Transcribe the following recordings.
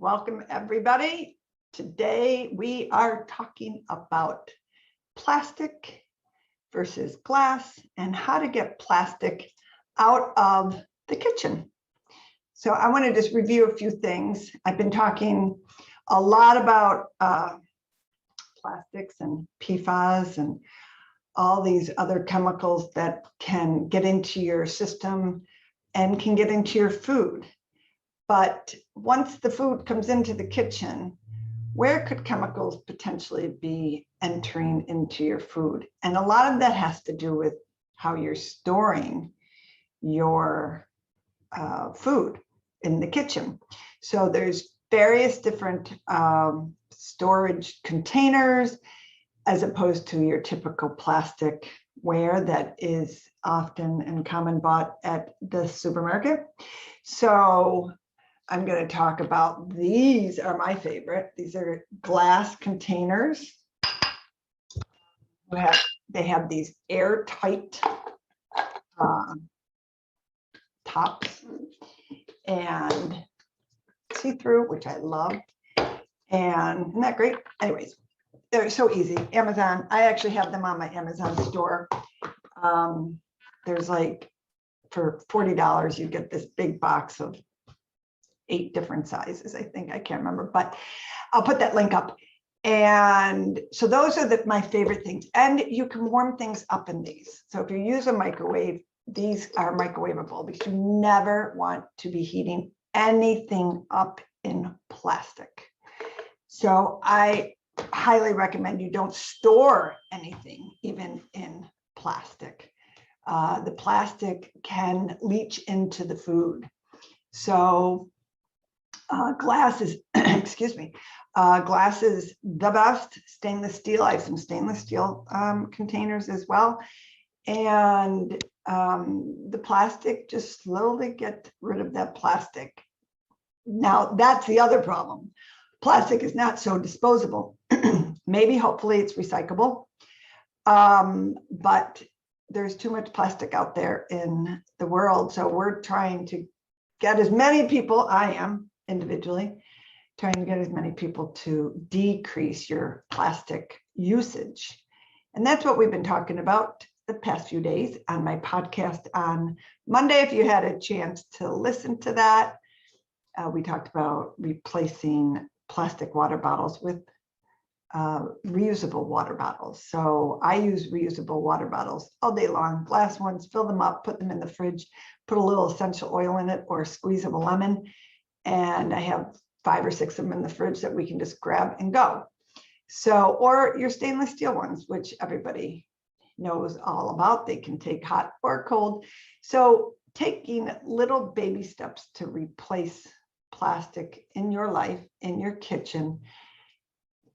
Welcome, everybody. Today we are talking about plastic versus glass and how to get plastic out of the kitchen. So I want to just review a few things. I've been talking a lot about plastics and PFAS and all these other chemicals that can get into your system and can get into your food. But once the food comes into the kitchen, where could chemicals potentially be entering into your food? And a lot of that has to do with how you're storing your food in the kitchen. So there's various different storage containers as opposed to your typical plastic ware that is often and common bought at the supermarket. So I'm going to talk about, these are my favorite. These are glass containers. They have these airtight tops and see-through, which I love. And isn't that great? Anyways, they're so easy. Amazon, I actually have them on my Amazon store. There's like, for $40, you get this big box of 8 different sizes, I think. I can't remember, but I'll put that link up. And so those are my favorite things. And you can warm things up in these. So if you use a microwave, these are microwavable because you never want to be heating anything up in plastic. So I highly recommend you don't store anything even in plastic. The plastic can leach into the food. So glass is, excuse me, glass is the best. Stainless steel, I have some stainless steel containers as well. And the plastic, just slowly get rid of that plastic. Now, that's the other problem. Plastic is not so disposable. Maybe, hopefully, it's recyclable. But there's too much plastic out there in the world. So we're trying to get as many people, I am individually, trying to get as many people to decrease your plastic usage. And that's what we've been talking about the past few days on my podcast on Monday. If you had a chance to listen to that, we talked about replacing plastic water bottles with reusable water bottles. So I use reusable water bottles all day long, glass ones, fill them up, put them in the fridge, put a little essential oil in it or a squeeze of a lemon. And I have 5 or 6 of them in the fridge that we can just grab and go. So, or your stainless steel ones, which everybody knows all about. They can take hot or cold. So taking little baby steps to replace plastic in your life, in your kitchen,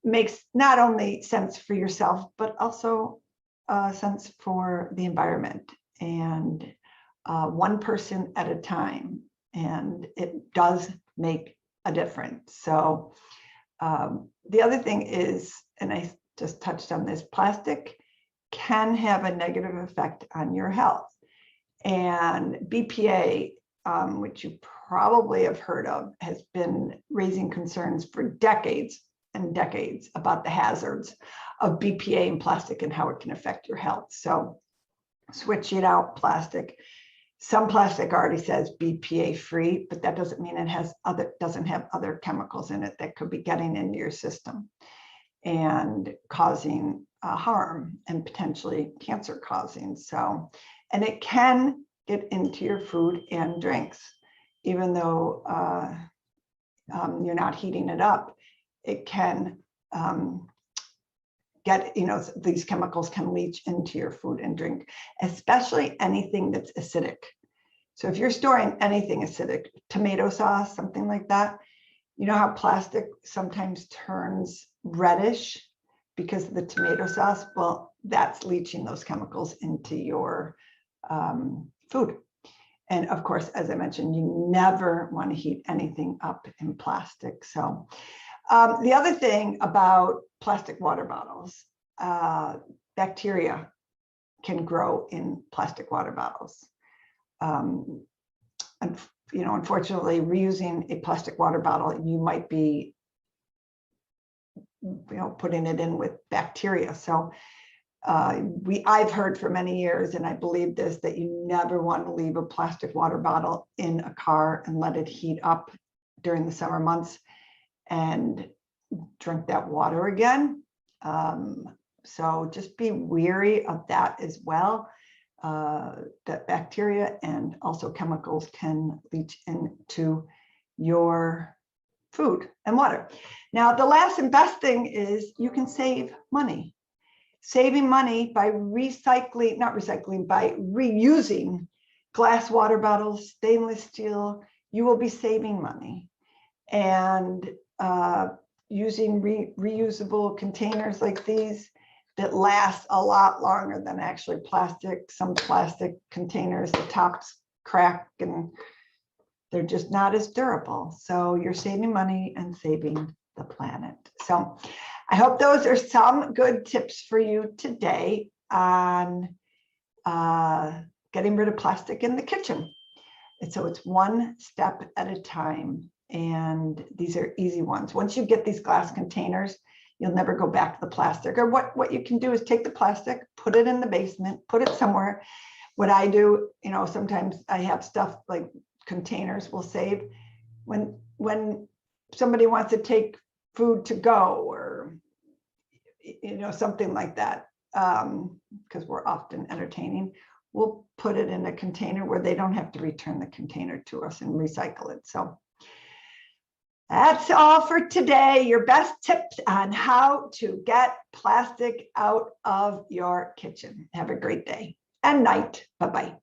makes not only sense for yourself, but also sense for the environment, and one person at a time. And it does make a difference. So the other thing is, and I just touched on this, plastic can have a negative effect on your health. And BPA, which you probably have heard of, has been raising concerns for decades and decades about the hazards of BPA in plastic and how it can affect your health. So switch it out, plastic. Some plastic already says BPA free, but that doesn't mean it doesn't have other chemicals in it that could be getting into your system and causing harm and potentially cancer causing. So, and it can get into your food and drinks, even though you're not heating it up. It can get, these chemicals can leach into your food and drink, especially anything that's acidic. So if you're storing anything acidic, tomato sauce, something like that, you know how plastic sometimes turns reddish because of the tomato sauce? Well, that's leaching those chemicals into your food. And of course, as I mentioned, you never want to heat anything up in plastic. So the other thing about plastic water bottles, bacteria can grow in plastic water bottles. unfortunately, reusing a plastic water bottle, you might be, putting it in with bacteria. So I've heard for many years, and I believe this, that you never want to leave a plastic water bottle in a car and let it heat up during the summer months and drink that water again. So just be wary of that as well. That bacteria and also chemicals can leach into your food and water. Now, the last and best thing is you can save money. Saving money by by reusing glass water bottles, stainless steel, you will be saving money. And using reusable containers like these that last a lot longer than actually plastic. Some plastic containers, the tops crack and they're just not as durable. So you're saving money and saving the planet. So I hope those are some good tips for you today on getting rid of plastic in the kitchen. And so it's one step at a time. And these are easy ones. Once you get these glass containers, you'll never go back to the plastic. Or what you can do is take the plastic, put it in the basement, put it somewhere. What I do, sometimes I have stuff like containers will save when somebody wants to take food to go or something like that, because we're often entertaining, we'll put it in a container where they don't have to return the container to us and recycle it. So that's all for today. Your best tips on how to get plastic out of your kitchen. Have a great day and night. Bye-bye.